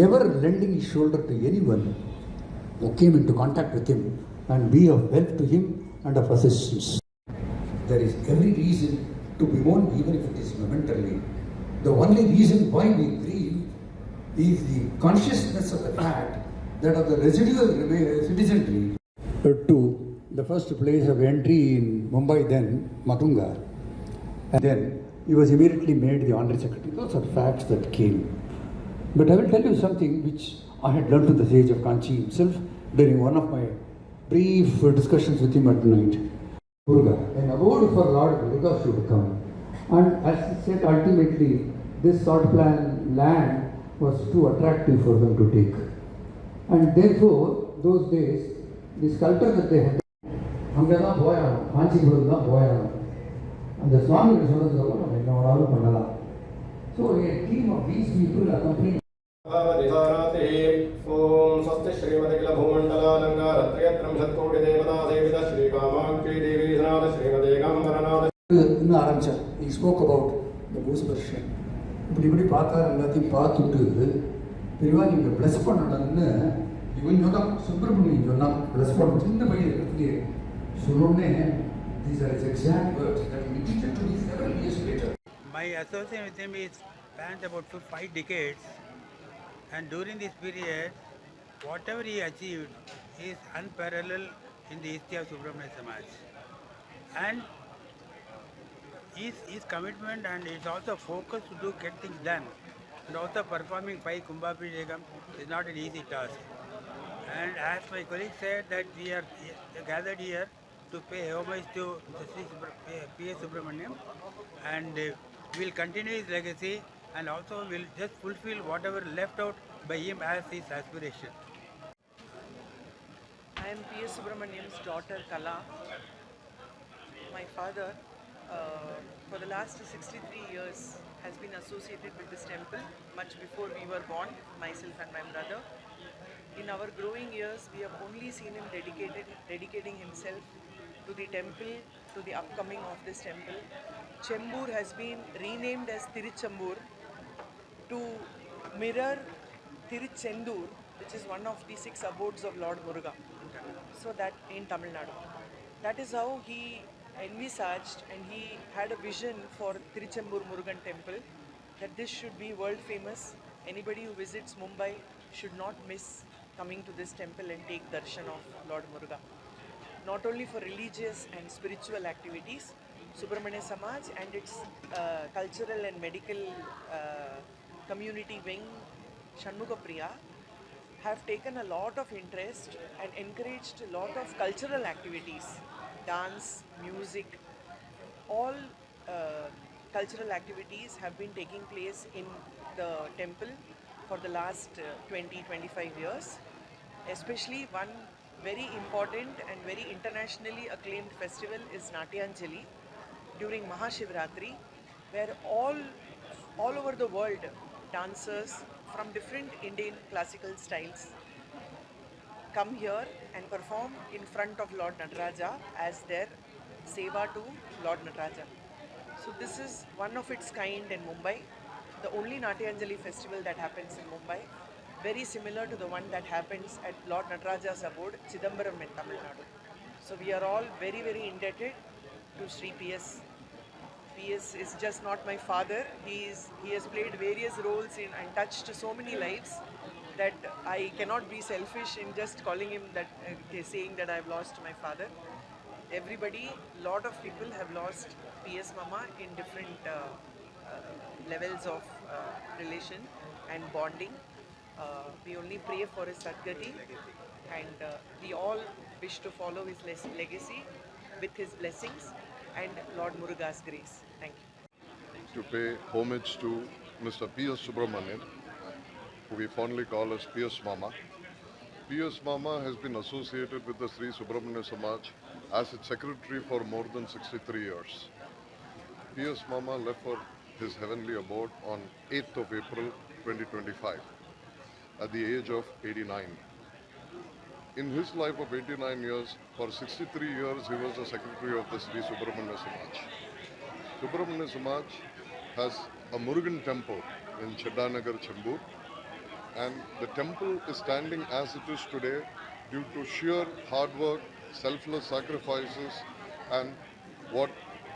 ever lending his shoulder to anyone who came into contact with him and be of help to him and of assistance. There is every reason to bemoan, even if it is momentarily. The only reason why we grieve is the consciousness of the fact that of the residual citizenry to the first place of entry in Mumbai, then Matunga, and then he was immediately made the honorary secretary. Those are facts that came. But I will tell you something which I had learned to the sage of Kanchi himself during one of my brief discussions with him at night. Muruga, an award for Lord Muruga should come. And as he said, ultimately, this sort plan land was too attractive for them to take. And therefore, those days, the sculptor that they had, அங்கே தான் போயானோம், காஞ்சிபுரம் தான் போயானோம். அந்த சுவாமிகள் சொன்னதுக்கப்புறம் நம்ம என்ன வேணாலும் பண்ணலாம். So a team of these people accompanied. ओम स्वस्ति श्रीमतिकिल भूमंडलालंकारत्रयत्रम शतकोटि देवता सेविता श्री कामाक्षी देवी सनाथ श्रीमते गंभरनाथ இன்னும் ஆரம்பிச்சார். He spoke about the Bhusaparshan. இப்படி பார்த்தார், எல்லாத்தையும் பார்த்துட்டு பெரியவா நீங்கள் ப்ளஸ் பண்ணணும்னு இவன் சொன்னான், சுப்பிரமணியன் சொன்னான், ப்ளஸ் பண்ண சின்ன பையன் இருக்கிறதுக்கு சொன்னோடனே these are his exact words that he repeated to me several years later. My association with him is spans about 5 decades, and during this period, whatever he achieved is unparalleled in the history of Subramania Samaj. And his commitment and his also focus to get things done, and also performing 5 Kumbhabhishekam is not an easy task. And as my colleague said, that we are gathered here to pay homage to P.S. Subramaniam, and we'll continue his legacy, and also we'll just fulfill whatever left out by him as his aspiration. I am P.S. Subramaniam's daughter Kala. My father, for the last 63 years, has been associated with this temple much before we were born, myself and my brother. In our growing years, we have only seen him dedicating himself to the temple, to the upcoming of this temple. Chembur has been renamed as Tiruchembur to mirror Tiruchendur, which is one of the 6 abodes of Lord Muruga. So that in Tamil Nadu. That is how he envisaged, and he had a vision for Tiruchembur Murugan temple, that this should be world famous. Anybody who visits Mumbai should not miss coming to this temple and take darshan of Lord Muruga. Not only for religious and spiritual activities, Subramania Samaj and its cultural and medical community wing, Shanmuga Priya, have taken a lot of interest and encouraged a lot of cultural activities, dance, music, all cultural activities have been taking place in the temple for the last 20-25 years. Especially one very important and very internationally acclaimed festival is Natyanjali during Mahashivratri, where all over the world dancers from different Indian classical styles come here and perform in front of Lord Nataraja as their seva to Lord Nataraja. So this is one of its kind in Mumbai, the only Natyanjali festival that happens in Mumbai, very similar to the one that happens at Lord Nataraja's abode, Chidambaram in Tamil Nadu. So we are all very, very indebted to Sri P.S. P.S. is just not my father. He has played various roles in and touched so many lives that I cannot be selfish in just calling him that, saying that I have lost my father. Everybody, lot of people have lost P.S. Mama in different levels of relation and bonding. We only pray for his Sadgati, and we all wish to follow his legacy with his blessings and Lord Muruga's grace. Thank you. To pay homage to Mr. P.S. Subramanian, who we fondly call as P.S. Mama. P.S. Mama has been associated with the Sri Subramania Samaj as its secretary for more than 63 years. P.S. Mama left for his heavenly abode on 8th of April 2025 at the age of 89. In his life of 89 years, for 63 years he was the secretary of the Sri Subramania Samaj. Subramania Samaj has a Murugan temple in Cheddanagar, Chembur, and the temple is standing as it is today due to sheer hard work, selfless sacrifices, and what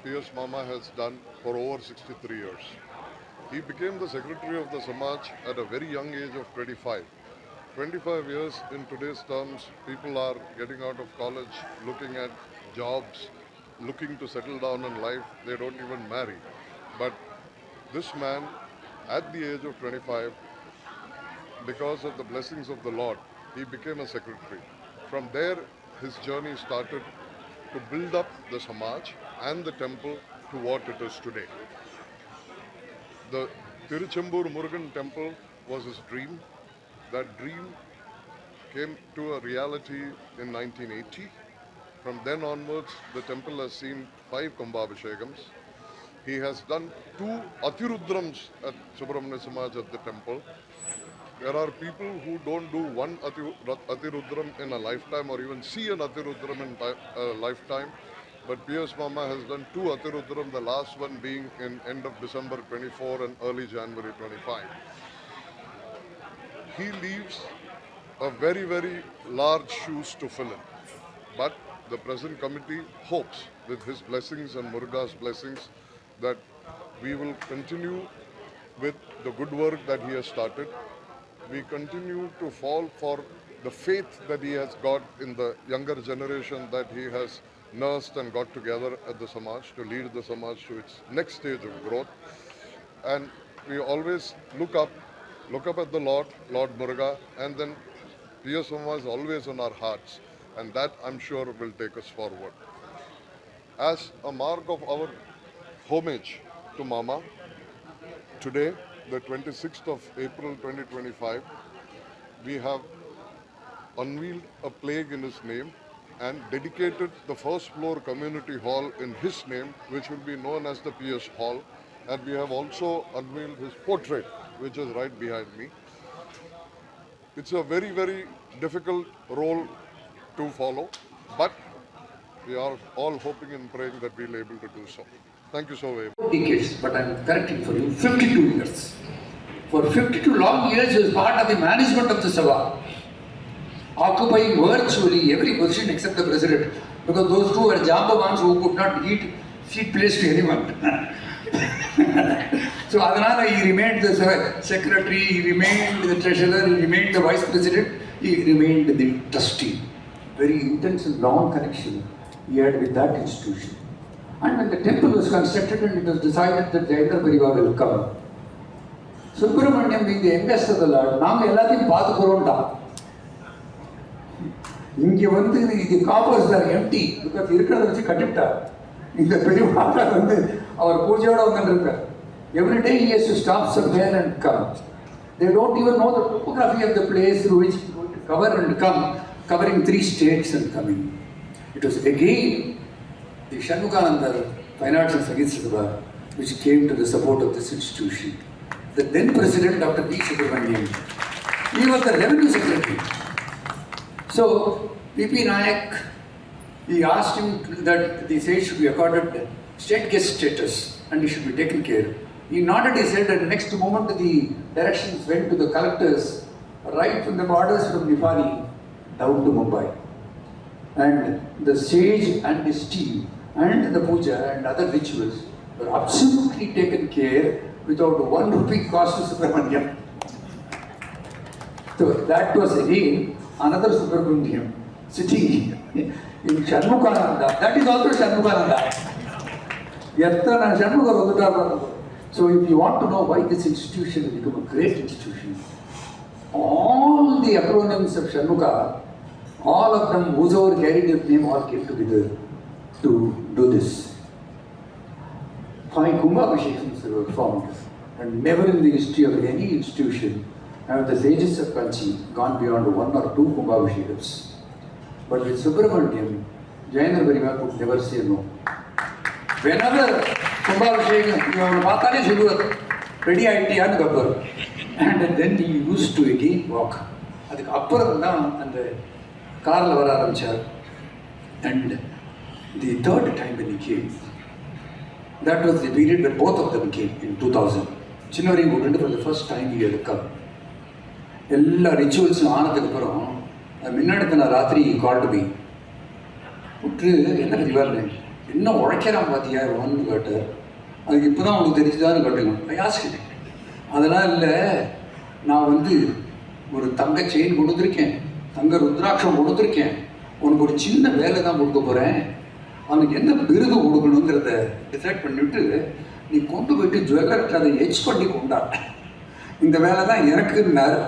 P.S. Mama has done for over 63 years. He became the secretary of the Samaj at a very young age of 25. 25 years in today's terms, people are getting out of college, looking at jobs, looking to settle down in life. They don't even marry. But this man, at the age of 25, because of the blessings of the Lord, he became a secretary. From there, his journey started to build up the Samaj and the temple to what it is today. The Tiruchembur Murugan temple was his dream. That dream came to a reality in 1980. From then onwards, the temple has seen 5 Kumbhabhishekams. He has done 2 Atirudrams at Subramanya Samaj at the temple. There are people who don't do one Atirudram in a lifetime or even see an Atirudram in a lifetime. But P.S. Mama has done 2 Atirudram, the last one being in end of December 24 and early January 25. He leaves a very, very large shoes to fill in. But the present committee hopes, with his blessings and Muruga's blessings, that we will continue with the good work that he has started. We continue to fall for the faith that he has got in the younger generation that he has nursed and got together at the Samaj to lead the Samaj to its next stage of growth. And we always look up at the Lord Muruga, and then P.S. Mama is always on our hearts, and that I'm sure will take us forward. As a mark of our homage to Mama, today, the 26th of April 2025, we have unveiled a plaque in his name and dedicated the first floor community hall in his name, which will be known as the PS Hall. And we have also unveiled his portrait, which is right behind me. It's a very, very difficult role to follow, but we are all hoping and praying that we'll be able to do so. Thank you so very much. Decades, but I'm correcting for you, 52 years. For 52 long years, he was part of the management of the Sabha, occupying virtually every position except the president, because those two were Jambavans who could not give seat place to anyone. So Adhanala, he remained the secretary, he remained the treasurer, he remained the vice president, he remained the trustee. Very intense and long connection he had with that institution. And when the temple was constructed and it was decided that Jayendra Parivar will come, Subramaniam being the youngest of the Lord, நாம எல்லாத்தையும் பார்த்து போறோம்டா. இங்க வந்து the coffers are empty because இருக்கிறத வச்சு கட்டிட்டார். இந்த பெரியவாளா வந்து அவர் பூஜையோட வந்துருக்கார். Every day he has to stop somewhere and come. They don't even know the topography of the place through which he is going to cover and come, covering 3 states and coming. It was again the Shanmugananda Financial Sagitsabha which came to the support of this institution. The then President, Dr. B. Subramaniam, he was the Revenue Secretary. So, P.P. Nayak, he asked him that the sage should be accorded state guest status and he should be taken care. He nodded his head, and next moment the directions went to the collectors right from the borders from Nepali down to Mumbai. And the sage and his team and the puja and other rituals were absolutely taken care without 1 rupee cost to Subramaniam. So that was again another Subramaniam sitting in Shanmugananda. That is also Shanmugananda. So if you want to know why this institution has become a great institution, all the acronyms of Shanmuga, all of them, whosoever carried his name, all came together to do this. 5 Kumbhabhishekams were formed, and never in the history of any institution have the sages of Kanchi gone beyond 1 or 2 Kumbhabhishekams. But with Subramaniam, Jayendra Parivar could never say no. Whenever Kumbhabhishekam, you have Matane Sugurat, ready ITN Gabbar, and then he used to again walk. At the upper and the Karl Vararamchar, and the 3rd time when he came, that was the period when both of them came in 2000. Chinnavari Mukund for the first time he had come. எல்லா ரிச்சுவல்ஸும் ஆனதுக்கப்புறம் முன்னாடி நான் ராத்திரி call to me விட்டு என்ன தெரிவாருன்னு என்ன உழைக்கிறான் பார்த்தியா ஒன்று கேட்டார். அதுக்கு இப்போ தான் உனக்கு தெரிஞ்சுதான்னு கேட்டுங்க யாசிக்கிட்டேன். அதெல்லாம் இல்லை, நான் வந்து ஒரு தங்க செயின் கொடுத்துருக்கேன், தங்க ருத்ராட்சம் கொடுத்துருக்கேன், உனக்கு ஒரு சின்ன வேலை தான் கொடுக்க போகிறேன், அவனுக்கு என்ன விருது கொடுக்கணுங்கிறத டிசைட் பண்ணிவிட்டு நீ கொண்டு போயிட்டு ஜுவல்லர்கிட்ட அதை எச் பண்ணி கொண்டா, இந்த வேலை தான் எனக்குன்னார்.